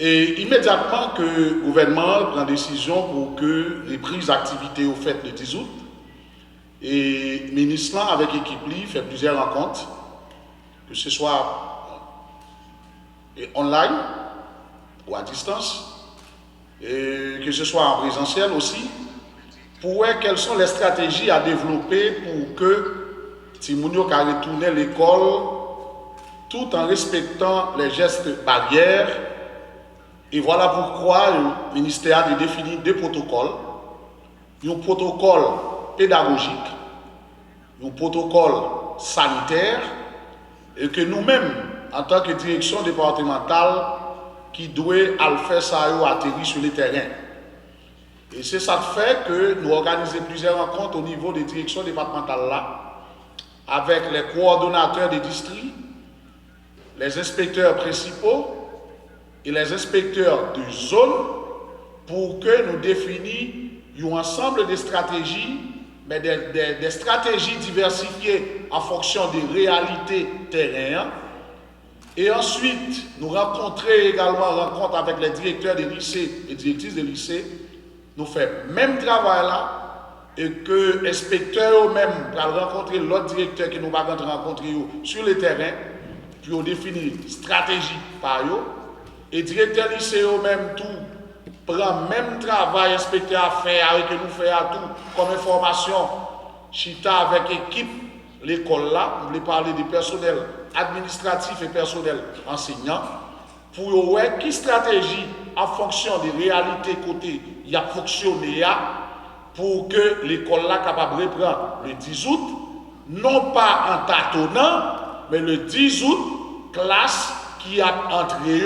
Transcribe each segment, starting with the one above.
Et immédiatement que le gouvernement prend décision pour que les prises d'activité au fait le 10 août, et le ministre avec l'équipe fait plusieurs rencontres, que ce soit online ou à distance, et que ce soit en présentiel aussi, pour voir quelles sont les stratégies à développer pour que Timounio puisse retourner à l'école tout en respectant les gestes barrières. Et voilà pourquoi le ministère a défini deux protocoles. Un protocole pédagogique, un protocole sanitaire, et que nous-mêmes, en tant que direction départementale, qui doit faire ça atterrir sur le terrain. Et c'est ça qui fait que nous organisons plusieurs rencontres au niveau des directions départementales là, avec les coordonnateurs des districts, les inspecteurs principaux et les inspecteurs de zone pour que nous définissions un ensemble de stratégies, mais des stratégies diversifiées en fonction des réalités terrain. Et ensuite, nous rencontrons également rencontre avec les directeurs des lycées et directrices des lycées. Nous faisons le même travail là et que l'inspecteur eux-mêmes va rencontrer l'autre directeur qui nous va rencontrer sur le terrain, puis on définit une stratégie par eux. Et directeur lycée eux-mêmes tout prend même travail inspecteur à faire avec nous faire à tout comme information chita avec l'équipe l'école là, on voulait parler du personnel administratif et personnel enseignant pour voir qui stratégie en fonction des réalités côté il a fonctionné pour que l'école là capable de reprendre le 10 août, non pas en tâtonnant, mais le 10 août, classe qui a entré,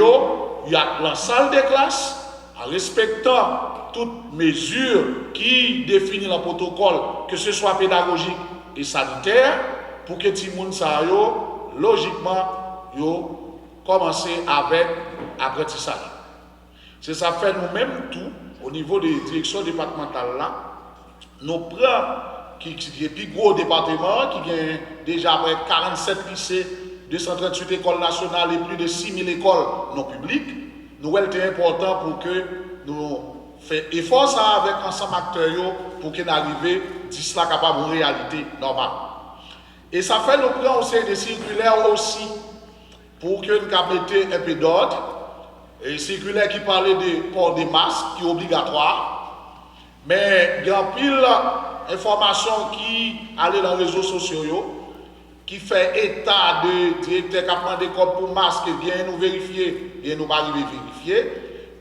il y a la salle de classe, en respectant toutes mesures qui définissent le protocole, que ce soit pédagogique et sanitaire, pour que tout le monde sache, logiquement, yo commencer avec l'apprentissage. C'est ça fait nous-mêmes tout, au niveau des directions départementales là, nous prenons, qui est le plus gros département, qui a déjà 47 lycées, 238 écoles nationales et plus de 6000 écoles non publiques, nous est important pour que nous fassions effort ça avec ensemble acteurs pour qu'on arrive à cela capable de réalité normale. Et ça fait nous prendre aussi des circulaires aussi pour que nous mettions un peu d'ordre. Et circulaire qui parlait du port des masques qui est obligatoire. Mais il y a pile d'informations qui allaient dans les réseaux sociaux qui fait état de directeur qui a pris des codes pour masque et bien nous vérifier et nous pas arriver vérifier.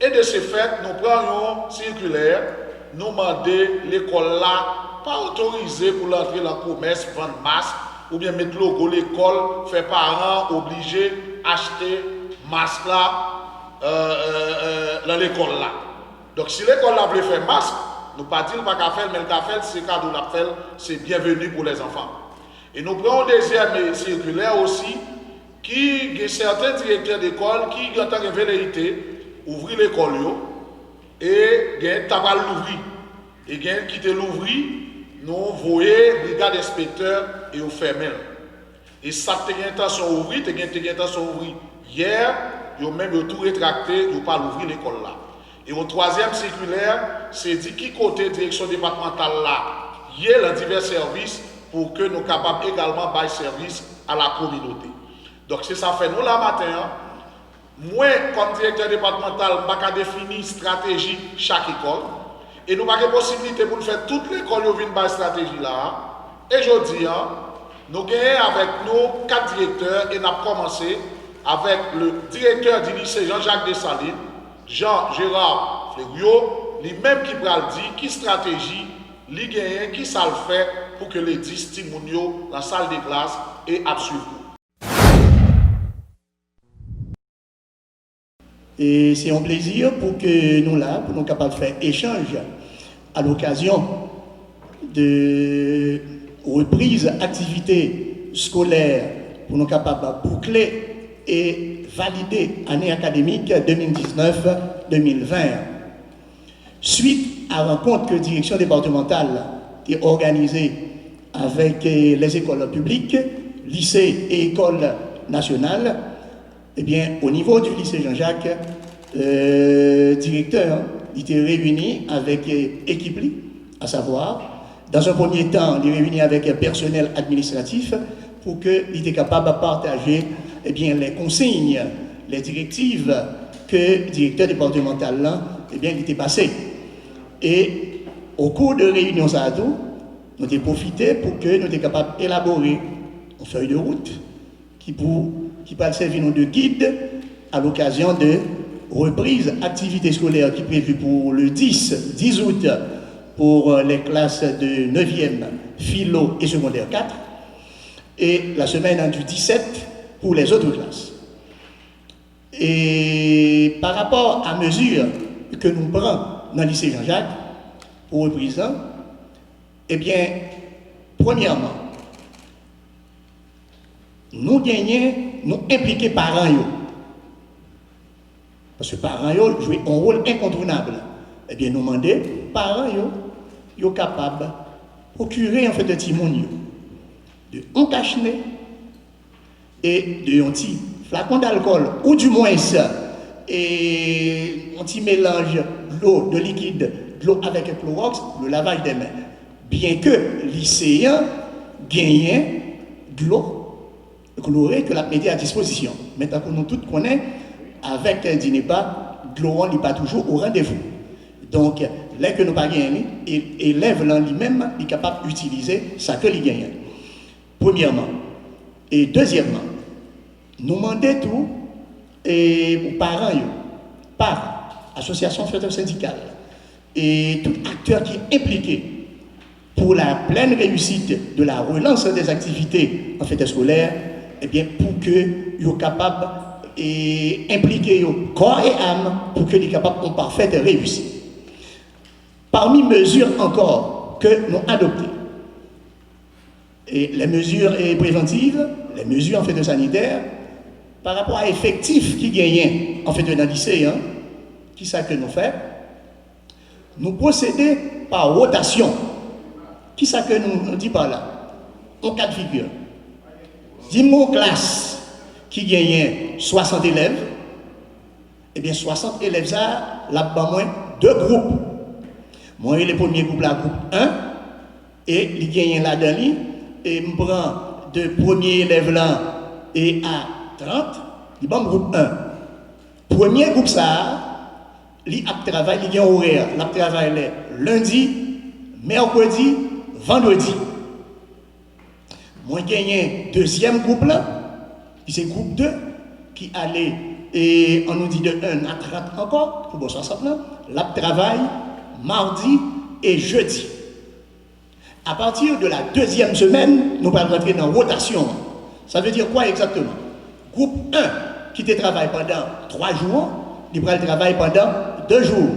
Et de ce fait, nous prenons circulaire, nous demandons l'école là pas autorisée pour l'entrée dans le commerce, vendre masque ou bien mettre le logo l'école, faire parents obligés d'acheter masque là dans l'école là. Donc si l'école là veut faire masque, nous pas dire pas qu'à faire, mais le qu'à faire, c'est cadeau la faire, c'est bienvenu pour les enfants. Et nous prenons deuxième circulaire aussi, qui a certains directeurs d'école qui ont en vérité ouvrir l'école et ils ont l'ouvrir. Et ils ont quitté l'ouvrir, nous voyons brigade d'inspecteurs et nous fermons. Et ça, tu as intention d'ouvrir, tu as intention d'ouvrir. Hier, ils ont même tout rétracté, ils n'ont pas ouvrir l'école là. Et au troisième circulaire, c'est dit qui côté direction départementale là, il y a divers services pour que nous soyons capables également de faire service à la communauté. Donc c'est ça fait nous là matin. Moi, comme directeur départemental, je n'ai pas définir une stratégie chaque école. Et nous avons la possibilité pour faire toute l'école qui vient de stratégie là. Et je dis, nous avons avec nous 4 directeurs et nous avons commencé avec le directeur du lycée Jean-Jacques Dessalines, Jean-Gérard Fleuriot, lui-même qui va dire qui stratégie, lui gagne, qui ça le fait pour que les 10 timounio dans la salle de classe et absolument. Et c'est un plaisir pour que nous là, pour nous capables de faire échange à l'occasion de reprise activité scolaire pour nous capables de boucler et valider l'année académique 2019-2020. Suite à la rencontre que la direction départementale a organisée avec les écoles publiques, lycées et écoles nationales, eh bien, au niveau du lycée Jean-Jacques, directeur, il était réuni avec équipe, à savoir, dans un premier temps, il est réuni avec un personnel administratif pour qu'il était capable de partager eh bien, les consignes, les directives que le directeur départemental là, eh bien, il était passé. Et au cours de réunion ça tout, nous avons profité pour que nous étions capables d'élaborer une feuille de route qui peut servir nous de guide à l'occasion de reprise activité scolaire qui est prévue pour le 10 août pour les classes de 9e, philo et secondaire 4, et la semaine du 17 pour les autres classes. Et par rapport à mesure que nous prenons dans le lycée Jean-Jacques pour reprise, eh bien, premièrement, nous gagnons, nous impliquons parents. Parce que les parents jouent un rôle incontournable. Eh bien, nous demandons, parents, ils sont capables de procurer en fait de petits monde, de un cache-nez et de un petit flacon d'alcool, ou du moins ça, et un petit mélange d'eau, de liquide, de l'eau avec le Clorox, le lavage des mains. Bien que lycéens gagnent de l'eau chlorée que la mettait à disposition. Maintenant que nous tous connaissons, avec un dîner pas, de l'eau n'est pas toujours au rendez-vous. Donc, là que nous pas gagné, l'élève lui-même est capable d'utiliser ça que il gagne. Premièrement. Et deuxièmement, nous demandons tout aux parents, associations syndicales, et tout acteur qui est impliqué pour la pleine réussite de la relance des activités en fait scolaires, eh bien, pour que soient capables et impliquer corps et âme pour que soient capables de parfaite réussite. Parmi mesures encore que nous adoptées, et les mesures préventives, les mesures en fait sanitaires, par rapport à l'effectif qui gagnait en fait dans le lycée, qui ça que nous faisons? Nous procédons par rotation. Qui ça que nous dit par là? En cas de figure. Dis-moi classe qui gagnait 60 élèves, eh bien 60 élèves, ça, là-bas, moins deux groupes. Moi, le premier groupe, là, groupe 1, et il gagne là-dedans, et je prends de premier élève là, et à 30, il prend groupe 1. Premier groupe, ça, il a travaillé, il gagne horaire, il a travaillé lundi, mercredi, vendredi. Moi, j'ai gagné deuxième groupe là, qui c'est groupe 2, qui allait, et on nous dit de 1 à 30 encore, pour 60 là, là, travail mardi et jeudi. À partir de la deuxième semaine, nous allons rentrer dans rotation. Ça veut dire quoi exactement? Groupe 1, qui te travaille pendant 3 jours, il va travailler pendant 2 jours.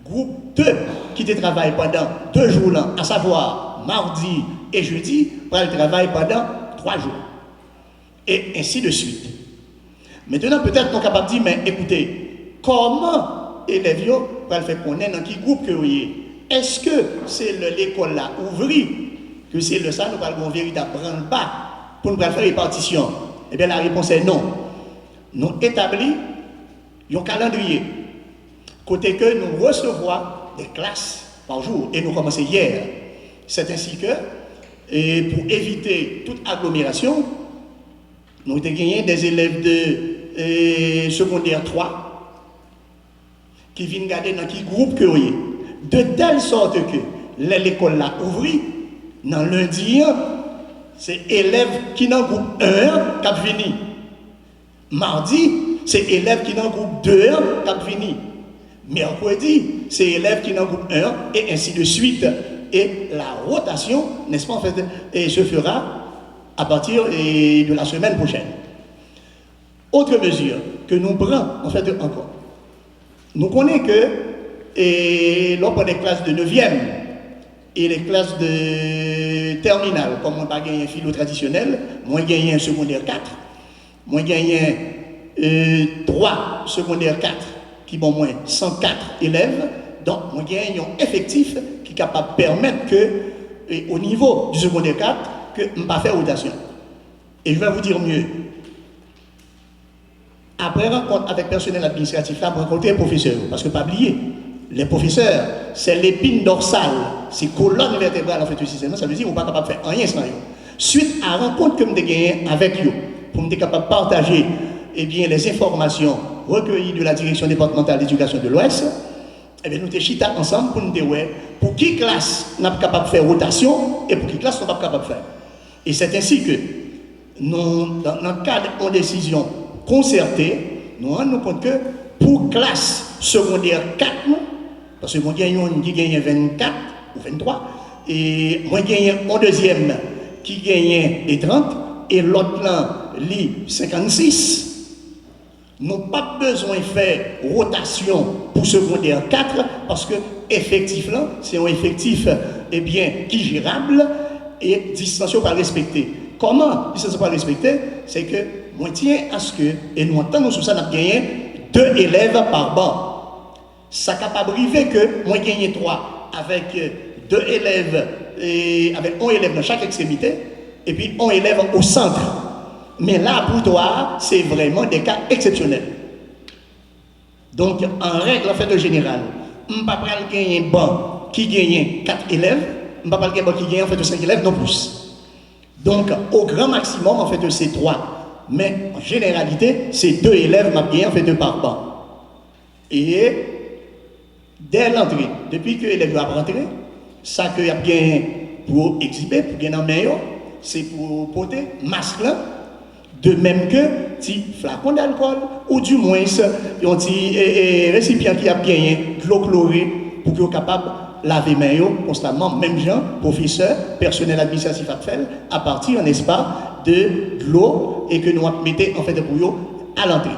Groupe 2, qui te travaille pendant 2 jours, là, à savoir mardi et jeudi, va travailler pendant 3 jours. Et ainsi de suite. Maintenant, peut-être nous sommes capables de dire, mais écoutez, comment élèves va faire connaître dans quel groupe que vous êtes? Est-ce que c'est l'école là ouvrie, que c'est le ça, nous allons un véritable branle-bas pour nous faire répartition? Eh bien, la réponse est non. Nous établissons un calendrier, côté que nous recevons des classes par jour, et nous commençons hier. C'est ainsi que, et pour éviter toute agglomération, nous avons gagné des élèves de secondaire 3 qui viennent garder dans quel groupe que vous êtes. De telle sorte que l'école l'a ouvert, dans lundi, c'est élèves qui dans le groupe 1 qui viennent. Mardi, c'est élèves qui dans le groupe 2 qui viennent. Mercredi, c'est élèves qui dans le groupe 1 et ainsi de suite. Et la rotation, n'est-ce pas, en fait, et se fera à partir de la semaine prochaine. Autre mesure que nous prenons, en fait, encore. Nous connaissons que, et lors des classes de 9e et les classes de terminale, comme on n'a pas gagné un philo traditionnel, moi j'ai gagné un secondaire 4, moi j'ai gagné 3 secondaire 4, qui vont moins 104 élèves, donc moi j'ai gagné un effectif qui est capable de permettre que, au niveau du secondaire 4, que je ne pas faire rotation. Et je vais vous dire mieux. Après rencontre avec personnel administratif, là, pour rencontrer les professeurs. Parce que pas oublier, les professeurs, c'est l'épine dorsale, c'est colonne vertébrale en fait du système. Ça veut dire qu'on n'est pas capable de faire rien sans eux. Suite à la rencontre que je gagnée avec eux, pour me capable de partager eh bien, les informations recueillies de la direction départementale d'éducation de l'Ouest, eh bien, nous sommes chita ensemble pour nous dire pour qui classe nous sommes capables de faire rotation et pour qui classe nous ne sommes pas capables de faire. Et c'est ainsi que nous, dans le cadre de décision concertée, nous rendons compte que pour classe secondaire 4, parce que moi j'ai qui gagne 24 ou 23, et moi j'ai en deuxième qui gagne 30, et l'autre là, lit 56. Nous n'avons pas besoin de faire rotation pour secondaire 4 parce que effectif là, c'est un effectif eh bien, qui est gérable et distanciation pas respectée. Comment distanciation pas respectée? C'est que moi tiens à ce que, et nous entendons sur ça, nous avons gagné 2 élèves par banc. Ça capable arriver que moi gagné 3 avec 2 élèves, et avec 1 élève dans chaque extrémité et puis 1 élève au centre. Mais là, pour toi, c'est vraiment des cas exceptionnels. Donc, en règle, en fait, générale, je ne peux pas gagner un banc qui gagne 4 élèves, je ne peux pas gagner un banc qui gagne en fait 5 élèves, non plus. Donc, au grand maximum, en fait, c'est 3. Mais en généralité, c'est 2 élèves qui gagnent en fait par banc. Et dès l'entrée, depuis que l'élève va rentrer, ça que y a bien pour exhiber, pour gagner en meilleur, c'est pour porter masque là. De même que petit flacon d'alcool ou du moins un petit récipient qui a gagné de l'eau chlorée pour qu'il soit capable de laver les mains constamment, même gens, professeurs, personnel administratif à partir, n'est-ce pas, de l'eau et que nous mettons en fait pour eux à l'entrée.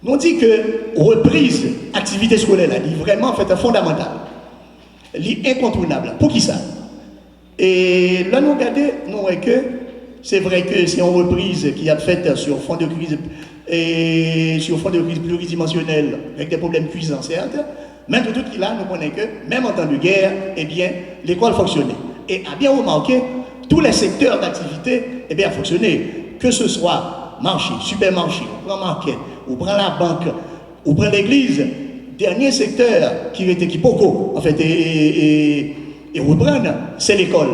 Nous dit que reprise activité scolaire là, est vraiment en fait fondamental, incontournable. Pour qui ça? Et là nous regardons, nous voyons que c'est vrai que c'est une reprise qui a fait sur fond de crise et sur fond de crise pluridimensionnelle avec des problèmes cuisants, certes, mais de tout qui là, nous connaissons que même en temps de guerre, eh bien, l'école fonctionnait. Et à bien remarquer, tous les secteurs d'activité, eh bien, fonctionnaient. Que ce soit marché, supermarché, ou prend market, ou prend la banque, ou prend l'église, dernier secteur qui était qui beaucoup, en fait, et reprendre, c'est l'école.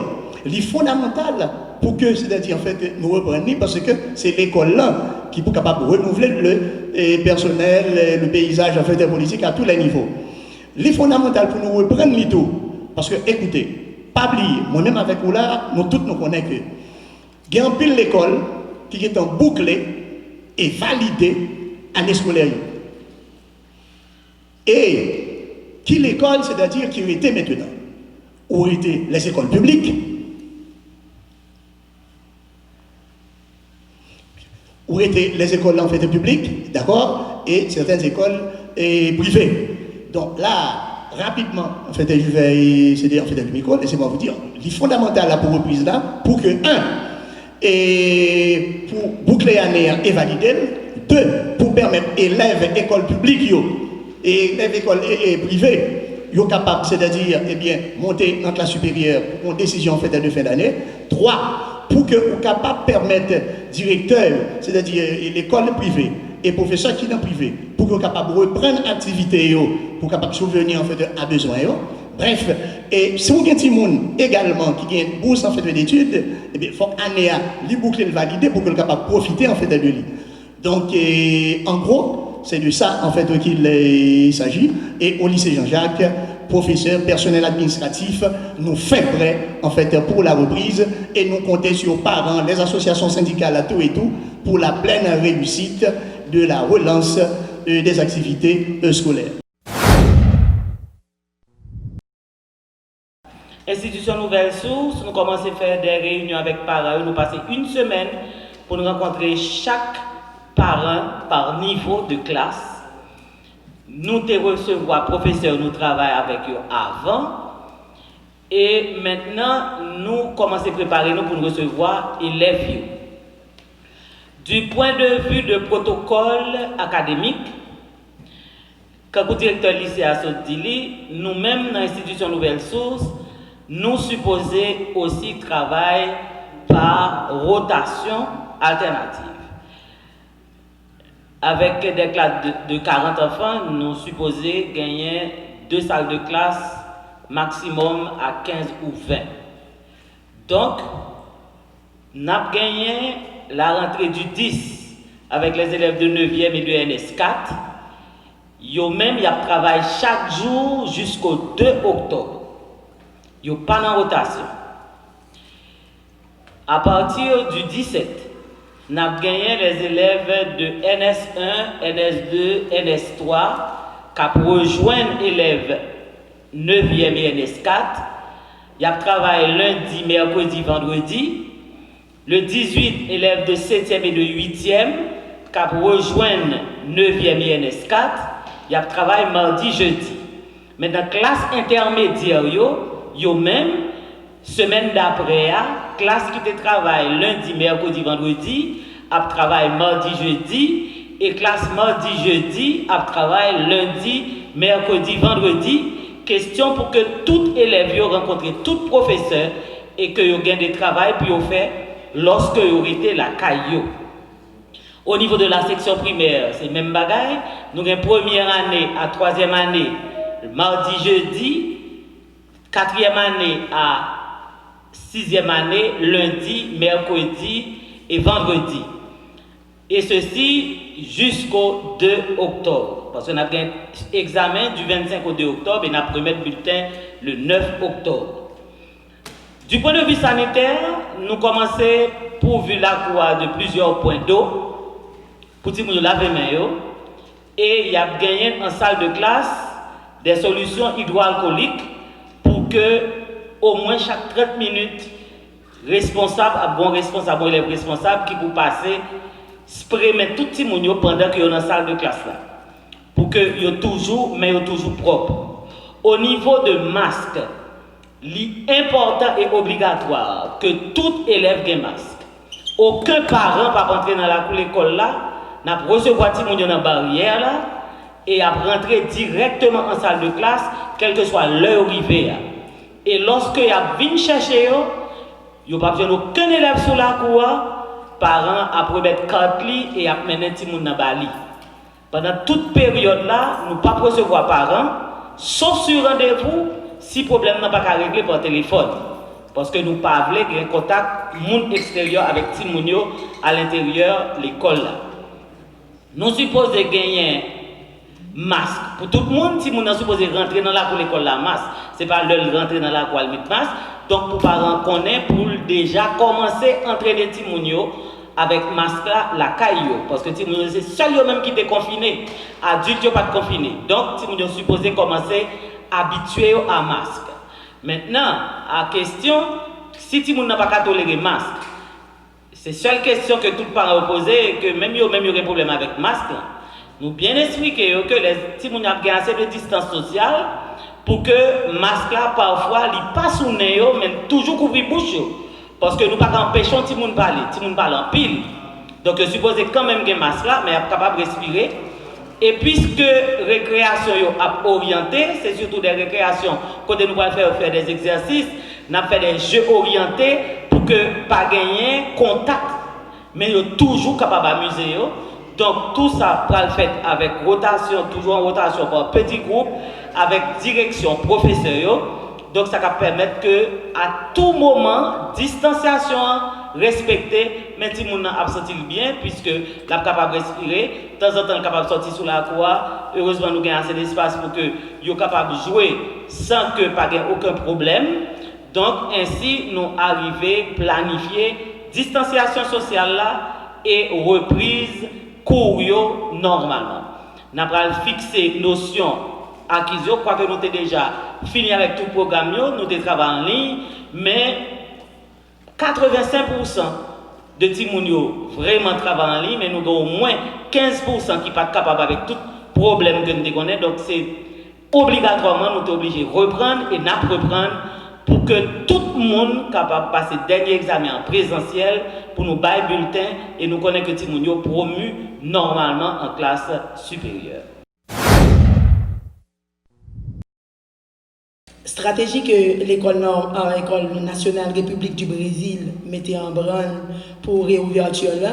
Les fondamentales pour que, c'est-à-dire en fait, nous reprenions, parce que c'est l'école là qui est capable de renouveler le personnel, le paysage en fait, des politiques à tous les niveaux. Les fondamentales pour nous reprendre les tout, parce que, écoutez, pas oublier, moi-même avec vous là, nous tous nous connaissons que il y a un pile l'école qui est en bouclé et validé année scolaire. Et qui l'école, c'est-à-dire qui était maintenant, où étaient les écoles publiques, où étaient les écoles en fait publiques, d'accord, et certaines écoles privées. Donc là, rapidement, en fait, je vais céder en fait du micro, laissez-moi vous dire, les fondamentales là pour reprise là, pour que, et pour boucler l'année et valider, 2, pour permettre élèves écoles publiques et élèves écoles privées, sont capables, c'est-à-dire, eh bien, monter en classe supérieure pour une décision en fait de fin d'année. 3, pour que vous capable de permettre directeurs, c'est-à-dire l'école privée et professeurs qui sont privés, pour qu'ils soient capables de reprendre l'activité, pour capable subvenir en fait à besoin. Bref, et si vous avez des gens également qui ont une bourse en fait d'études, eh bien, il faut qu'année à les boucler le valider pour qu'ils soient capables de profiter en fait de lui. Donc, en gros, c'est de ça en fait qu'il s'agit. Et au lycée Jean-Jacques, professeurs, personnel administratif, nous faisons prêt en fait pour la reprise et nous comptons sur parents, les associations syndicales à tout et tout pour la pleine réussite de la relance des activités scolaires. Institution Nouvelle Source, nous commençons à faire des réunions avec parents. Nous passons une semaine pour nous rencontrer chaque parent par niveau de classe. Nous te recevoir professeurs, nous travaillons avec eux avant. Et maintenant, nous commençons à préparer nous pour nous recevoir élèves. Du point de vue de protocole académique, quand le directeur lycée a dit, nous-mêmes dans l'institution Nouvelle Source, nous supposons aussi travailler par rotation alternative. avec des classes de 40 enfants, nous supposons gagner 2 salles de classe maximum à 15 ou 20. Donc, nous avons gagné la rentrée du 10 avec les élèves de 9e et de NS4. Yo même, y a travaillé chaque jour jusqu'au 2 octobre. Yo pas en rotation. À partir du 17, nous avons gagné les élèves de NS1, NS2, NS3 qui rejoignent les élèves 9e et NS4. Il y a travaillé lundi, mercredi, vendredi. Le 18, élèves de 7e et de 8e qui rejoignent 9e et NS4. Il y a travaillé mardi, jeudi. Maintenant, classe intermédiaire, yo même, semaine d'après, classe qui te travaille lundi, mercredi, vendredi, a travaillé mardi, jeudi, et classe mardi, jeudi, a travaillé lundi, mercredi, vendredi. Question pour que tout élève rencontre tout professeur et que yo gagne des travail puis yo fait lorsque yo été la caillou. Au niveau de la section primaire, c'est même bagaille. Nous avons première année à 3e année, mardi, jeudi, 4e année à 6e année, lundi, mercredi et vendredi. Et ceci jusqu'au 2 octobre. Parce qu'on a un examen du 25 au 2 octobre et on a remis le bulletin le 9 octobre. Du point de vue sanitaire, nous commençons pourvu la croix de plusieurs points d'eau pour nous laver les mains. Et il y a gagné en salle de classe des solutions hydroalcooliques pour que au moins chaque 30 minutes, élève responsable qui pour passer spray mettre tout petit monde pendant que dans la salle de classe là pour que yo toujours propre. Au niveau de masque, l'important et obligatoire que tout élève ait masque. Aucun parent va rentrer dans l'école là, n'a recevoir petit monde dans la barrière là et à rentrer directement en salle de classe quelle que soit l'heure arrivée. Et lorsque y a vinn chercher yo pas besoin aucun élève sur la cour. Parents après mettre carte et à mener petit monde dans bali. Pendant toute période là, nous pas recevoir parents sauf sur rendez-vous si problème n'a pas qu'à régler par téléphone parce que nous pas voulons qu'il y ait contact monde extérieur avec petit monde à l'intérieur l'école là. Nous supposons gagner masque pour tout le monde si nous sommes supposé rentrer dans la cour l'école la masque, c'est pas leur rentrer dans la cour mettre masque. Donc pour parents connaître pour déjà commencer à entraîner petit monde avec masque là, la caillou parce que ti moun c'est seul yo même qui est confiné, adulte yo pas confiné. Donc ti moun supposé commencer habituer à masque. Maintenant, à question si ti moun n'a pas tolérer masque. C'est seule question que tout parent poser que même yo un problème avec masque. Nous bien expliquer que les ti moun a gagné assez de distance sociale pour que masque là parfois il passe sous nez mais toujours couvrir bouche. Parce que nous ne pouvons pas empêcher tout le monde de parler, tout le monde parle en pile. Donc, je suppose quand même qu'il y a un masque là, mais il est capable de respirer. Et puisque récréation est orientée, c'est surtout des récréations, quand nous allons faire des exercices, nous allons faire des jeux orientés pour que pas gagner contact, mais nous sommes toujours capables d'amuser. Donc, tout ça va le faire avec rotation, toujours en rotation par petit groupe, avec direction professeur. Donc ça va permettre que à tout moment distanciation respectée, mais si moun a senti bien puisque la capable de respirer, de temps en temps capable de sortir sur la cour. Heureusement nous avons assez d'espace pour que yo capable de jouer sans que pas aucun problème. Donc ainsi nous arriver planifier distanciation sociale là et reprise cours normalement. Nous allons fixer notion acquisition, quoi que nous avons déjà fini avec tout le programme, nous avons travaillé en ligne, mais 85% de Timounio vraiment travaillent en ligne, mais nous avons au moins 15% qui ne sont pas capables avec tout problème que nous connaissons. Donc c'est obligatoirement, nous sommes obligés de reprendre et de reprendre pour que tout le monde soit capable de passer le dernier examen en présentiel pour nous bailler bulletin et nous connaissons que Timounio promu normalement en classe supérieure. Stratégie que l'école nationale République du Brésil mettait en branle pour réouverture là,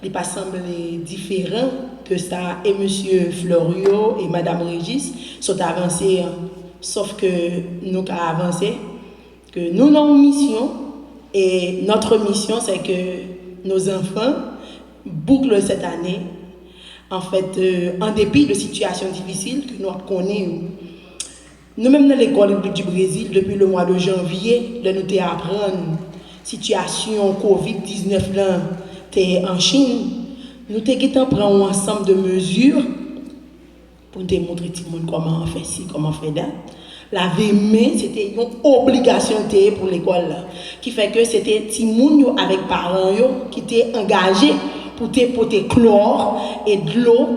il pas semblé différent de ça, et monsieur Florio et madame Régis sont avancés, sauf que nous avons avancé, que nous avons une mission, et notre mission, c'est que nos enfants bouclent cette année, en fait, en dépit de situations difficiles que nous connaissons. Nous-mêmes dans l'école République du Brésil, depuis le mois de janvier, nous avons appris la situation COVID-19 là, en Chine. Nous avons pris un ensemble de mesures pour nous montrer tout le monde comment on fait ci, comment on fait ça. Laver main, c'était une obligation pour l'école, qui fait que c'était tout le monde avec parents qui étaient engagés pour porter chlore et de l'eau.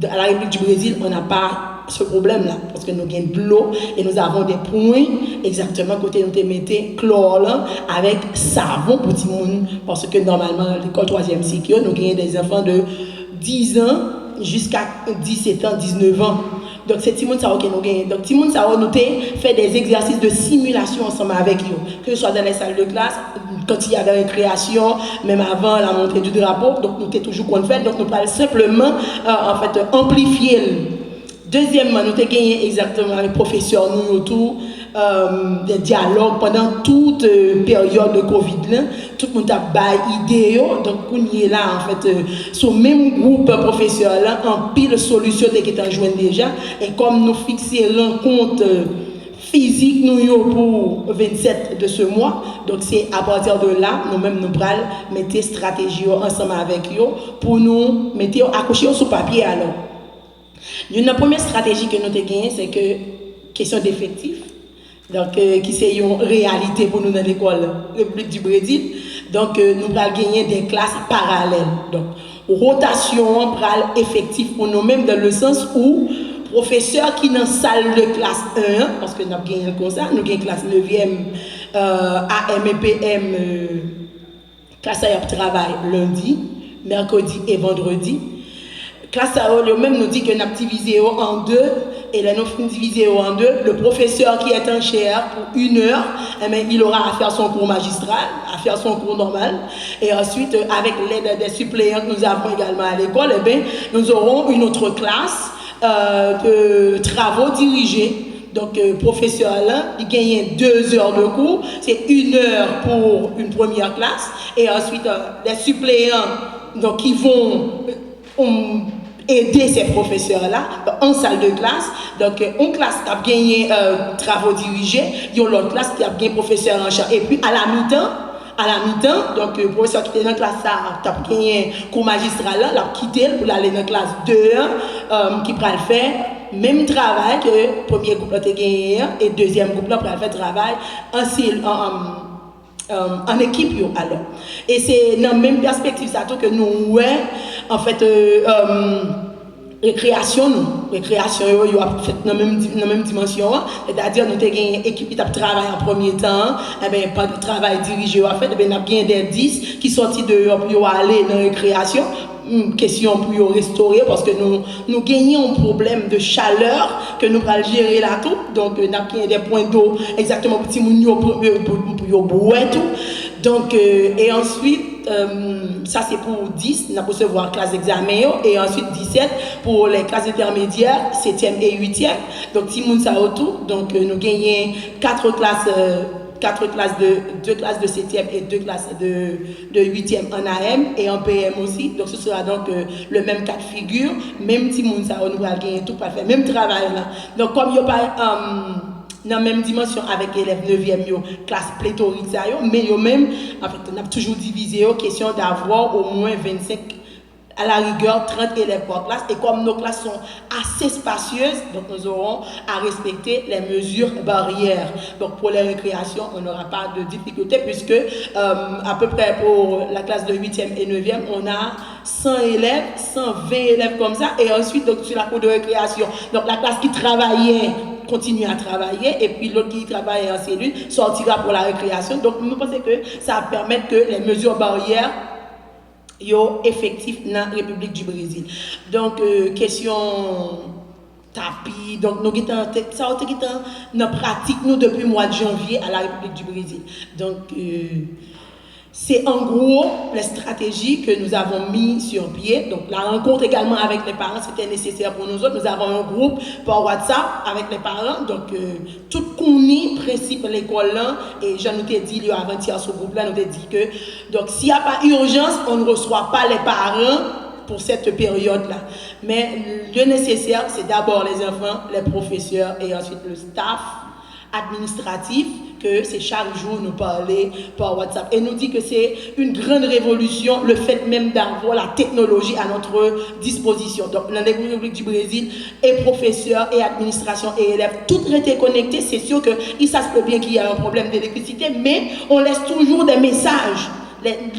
À la République du Brésil, on n'a pas ce problème-là, parce que nous avons de l'eau et nous avons des points exactement côté nous mettons chlore là, avec savon pour tout le monde, parce que normalement, à l'école 3e cycle, nous avons des enfants de 10 ans jusqu'à 17 ans, 19 ans. Donc c'est Timon Sao que nous gagnons. Donc Timon Sao nous fait des exercices de simulation ensemble avec eux, que ce soit dans les salles de classe, quand il y a des récréations, même avant la montée du drapeau. Donc nous avons toujours qu'on fait. Donc nous parlons simplement en fait amplifier. Deuxièmement, nous avons gagné exactement les professeurs nous autour des dialogues pendant toute période de Covid là. Tout le monde a des idées. Donc on y est là en fait sur le même groupe professeur là en pile solution qui est en joint déjà, et comme nous fixons rencontre physique nous pour 27 de ce mois, donc c'est à partir de là nous-mêmes nous pral mettre stratégie ensemble avec eux pour nous mettre accrocher sur papier. Alors une première stratégie que nous avons gagnée, c'est que question d'effectifs, donc qui c'est une réalité pour nous dans l'école République du Brésil. Donc nous allons gagner des classes parallèles, donc rotation pral effectif pour nous-mêmes, dans le sens où professeurs qui dans salle de classe 1, parce que nous avons gagné comme ça, nous avons classe 9e AM et PM, classe à travail lundi, mercredi et vendredi. Classe à eux, même nous dit que nous avons divisé en deux, et là nous avons divisé en deux. Le professeur qui est en chaire pour 1 heure, eh bien, il aura à faire son cours magistral, à faire son cours normal, et ensuite avec l'aide des suppléants que nous avons également à l'école, eh bien, nous aurons une autre classe de travaux dirigés. Donc, professeur là, il gagne 2 heures de cours, c'est 1 heure pour une première classe, et ensuite les suppléants, donc ils vont aider ces professeurs-là en salle de classe. Donc, une classe qui a gagné travaux dirigés, il y a l'autre classe qui a gagné professeur en charge. Et puis, à la mi-temps, donc, le professeur qui était dans la classe, qui a gagné cours magistral, là, l'a quitté pour aller dans la classe 2, qui pourra le faire. Même travail que le premier groupe a gagné et le deuxième groupe là pour faire travail en équipe alors. Et c'est dans la même perspective ça que nous ouais en fait récréation yo fait dans même dimension, c'est-à-dire nous avons une équipe qui travaille en premier temps, et bien pas de travail dirigé en fait, ben n'a bien des 10 qui sortent dehors pour aller dans la récréation. Question pour restaurer, parce que nous gagnons un problème de chaleur que nous allons gérer là tout, donc nous avons des points d'eau exactement pour petit moun pour boire tout. Donc et ensuite ça c'est pour 10, nous allons recevoir classe d'examen, et ensuite 17 pour les classes intermédiaires 7e et 8e. Donc si moun ça autour, donc nous gagnons 4 classes de 2 classes de 7e et 2 classes de 8e en AM et en PM aussi. Donc ce sera donc le même cas de figure, même si moun ça nous va gagner tout pas faire même travail là. Donc comme il y a pas dans la même dimension avec élèves 9e classe pléthorique ça mais yo même en fait on a toujours divisé question d'avoir au moins 25 à la rigueur 30 élèves par classe, et comme nos classes sont assez spacieuses, donc nous aurons à respecter les mesures barrières. Donc pour les récréations, on n'aura pas de difficulté, puisque à peu près pour la classe de 8e et 9e, on a 100 élèves, 120 élèves comme ça, et ensuite donc sur la cour de récréation. Donc la classe qui travaillait continue à travailler, et puis l'autre qui travaille en cellule sortira pour la récréation. Donc nous pensons que ça va permettre que les mesures barrières yo effectif dans la République du Brésil. Donc question tapis, donc nous ça dans pratique nous depuis le mois de janvier à la République du Brésil. Donc C'est en gros les stratégies que nous avons mis sur pied. Donc la rencontre également avec les parents, c'était nécessaire pour nous autres. Nous avons un groupe par WhatsApp avec les parents. Donc tout connaît principe de l'école là. Et je nous ai dit avant-hier sur ce groupe là, nous ai dit que donc s'il n'y a pas urgence, on ne reçoit pas les parents pour cette période-là. Mais le nécessaire, c'est d'abord les enfants, les professeurs et ensuite le staff administratif, que c'est chaque jour nous parler par WhatsApp. Et nous dit que c'est une grande révolution, le fait même d'avoir la technologie à notre disposition. Donc, dans la République du Brésil, et professeurs, et administration, et élèves, tout été connecté. C'est sûr qu'ils savent bien qu'il y a un problème d'électricité, mais on laisse toujours des messages.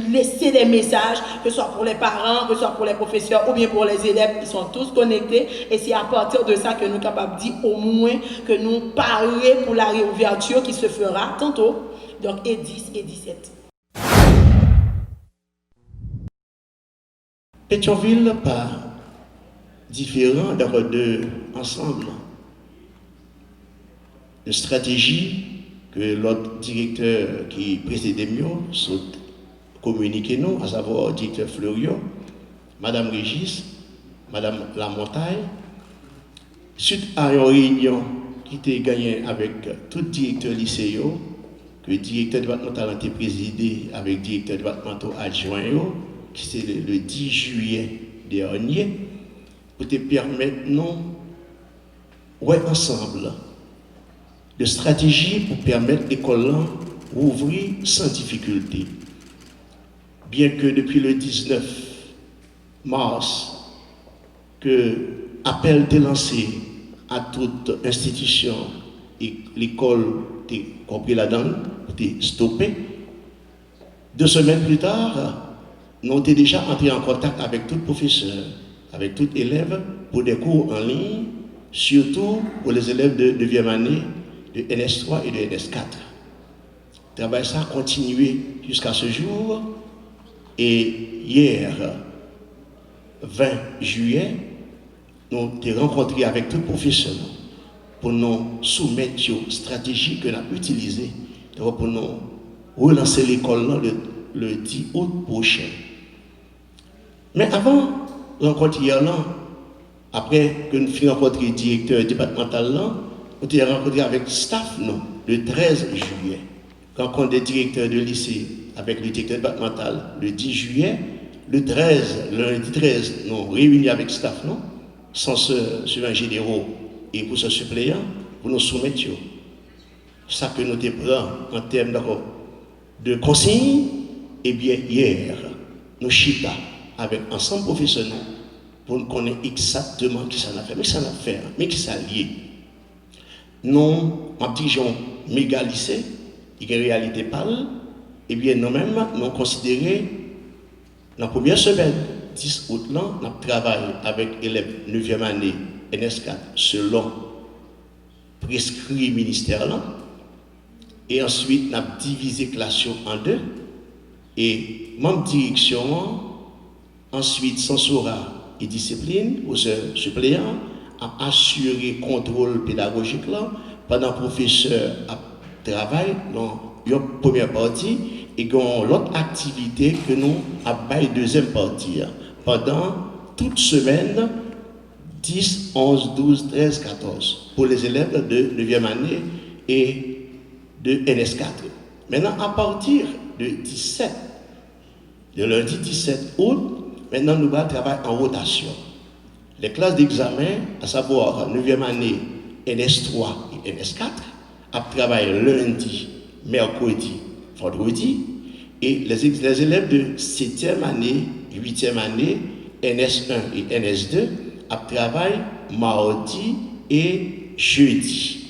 Laisser des messages, que ce soit pour les parents, que ce soit pour les professeurs ou bien pour les élèves, ils sont tous connectés et c'est à partir de ça que nous sommes capables de dire au moins que nous parlons pour la réouverture qui se fera tantôt, donc et 10 et 17. Pétionville, pas différent d'avoir deux ensemble de stratégie que l'autre directeur qui précédait mieux saute communiquer nous, à savoir directeur Fleurio, Madame Régis, Madame Lamontagne, suite à une réunion qui était gagnée avec tout directeur lycéen, que le directeur départemental a été présidé avec le directeur départemental adjoint, qui c'est le 10 juillet dernier, pour te permettre nous, ouais, ensemble, de stratégie pour permettre l'école d'ouvrir sans difficulté. Bien que depuis le 19 mars, que appel était lancé à toute institution et l'école était compris là-dedans, était stoppé. 2 semaines plus tard, nous étions déjà entrés en contact avec tout professeur, avec tout élève pour des cours en ligne, surtout pour les élèves de 9e année, de NS3 et de NS4. Le travail ça a continué jusqu'à ce jour. Et hier, 20 juillet, nous avons rencontré avec tout le professeur pour nous soumettre une stratégie que nous avons utilisée pour nous relancer l'école le 10 août prochain. Mais avant de rencontrer hier, après que nous finissons rencontrer le directeur départemental, nous avons rencontré avec le staff le 13 juillet. Rencontre des directeurs de lycée avec le directeur départemental le 10 juillet, le 13, lundi 13, nous réunis avec le staff, censeurs, suivants généraux et pour ce suppléant, pour nous soumettre ça que nous avons en termes de consignes. Et bien hier, nous chita avec ensemble professionnels pour nous connaître exactement qui ça a fait, mais ça a fait, mais qui ça lié. Nous, en dirigeant méga lycée, il y a une réalité pâle. Eh bien, nous-mêmes, nous considérons, dans la première semaine, 10 août, nous travaillons avec élèves 9e année, NS4, selon prescrit ministère. Et ensuite, nous avons divisé la classe en 2. Et même direction, ensuite, censorat et discipline, aux suppléants, a assuré le contrôle pédagogique là, pendant que le professeur a travaillé dans la première partie. Et l'autre activité que nous avons la deuxième partie. Pendant toute semaine, 10, 11, 12, 13, 14, pour les élèves de 9e année et de NS4. Maintenant, à partir de 17, de lundi 17 août, maintenant nous allons travailler en rotation. Les classes d'examen, à savoir 9e année, NS3 et NS4, à travailler lundi, mercredi, vendredi, et les élèves de 7e année, 8e année, NS1 et NS2, à travailler mardi et jeudi.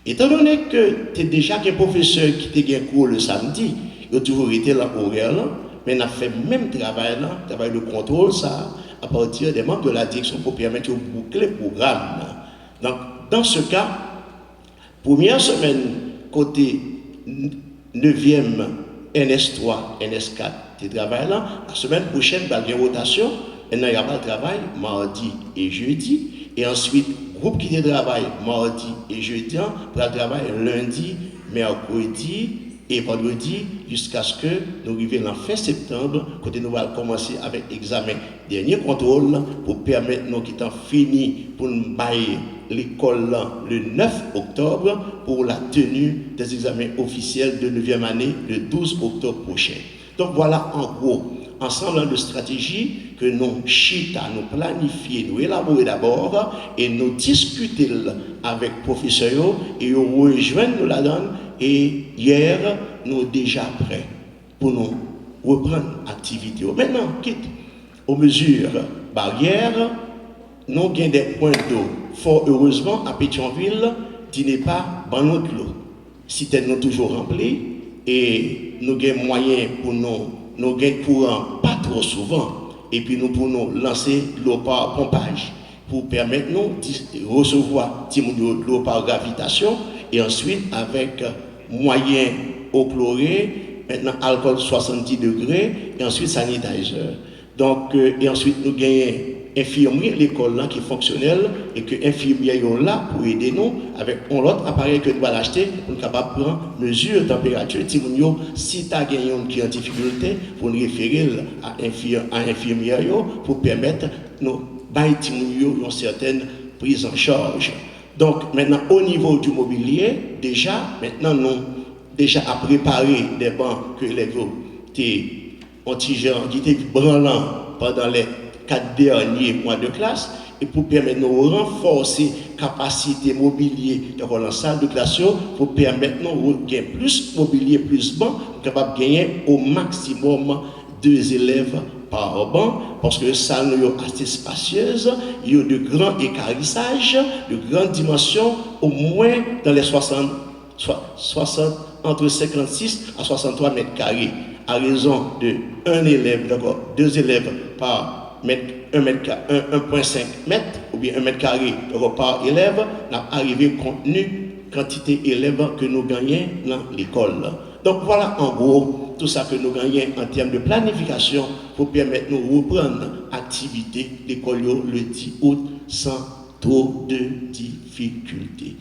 Étant donné que tu es déjà un professeur qui t'a cours le samedi, il a toujours été là horaire, mais on a fait le même travail là, travail de contrôle, ça, à partir des membres de la direction pour permettre de boucler le programme. Donc, dans ce cas, première semaine, côté 9e, NS3, NS4, tu travailles là. La semaine prochaine, il y a une rotation. Maintenant, il y a pas de travail mardi et jeudi. Et ensuite, groupe qui travaille mardi et jeudi, pour le travail lundi, mercredi et vendredi jusqu'à ce que nous arrivions en fin septembre, côté nous allons commencer avec examen dernier contrôle pour permettre nous qui t'en fini pour nous bailler l'école le 9 octobre pour la tenue des examens officiels de 9e année le 12 octobre prochain. Donc voilà en gros ensemble de stratégies que nous chita, nous planifier, nous élaborer d'abord et nous discuter avec les professeurs et nous rejoindre nous la donne. Et hier, nous sommes déjà prêts pour nous reprendre l'activité. Maintenant, quitte aux mesures barrières, nous avons des points d'eau. Fort heureusement, à Pétionville, qui n'est pas dans notre lot. Si nous toujours remplis et nous avons moyens pour nous avons courant pas trop souvent. Et puis nous pouvons lancer l'eau par pompage pour permettre nous de recevoir l'eau par gravitation et ensuite avec moyen eau chlorée, maintenant alcool 70 degrés et ensuite sanitizer. Donc, et ensuite nous gagnons infirmier l'école là qui est fonctionnelle et que infirmiers sont là pour aider nous avec un autre appareil que nous allons acheter pour nous capable de prendre mesure de température. Si tu as gagné qui est en difficulté, pour nous référer à infirmiers pour permettre nous une certaine prise en charge. Donc maintenant au niveau du mobilier, déjà maintenant nous déjà à préparer des bancs que les groupes qui étaient branlants pendant les 4 derniers mois de classe et pour permettre de renforcer la capacité mobilier dans la salle de classe pour permettre de gagner plus mobilier, plus banc, pour capable de gagner au maximum 2 élèves par banc, parce que ça nous est assez spacieuse, il y a de grands écarrissages, de grandes dimensions, au moins dans les 60 entre 56 à 63 mètres carrés, à raison de 1 élève, d'accord, 2 élèves par 1,5 mètre ou bien 1 mètre carré par élève, n'a arrivé contenu quantité d'élèves que nous gagnons dans l'école. Donc voilà en gros tout ça que nous gagnons en termes de planification pour permettre de nous reprendre l'activité d'école le 10 août sans trop de difficultés.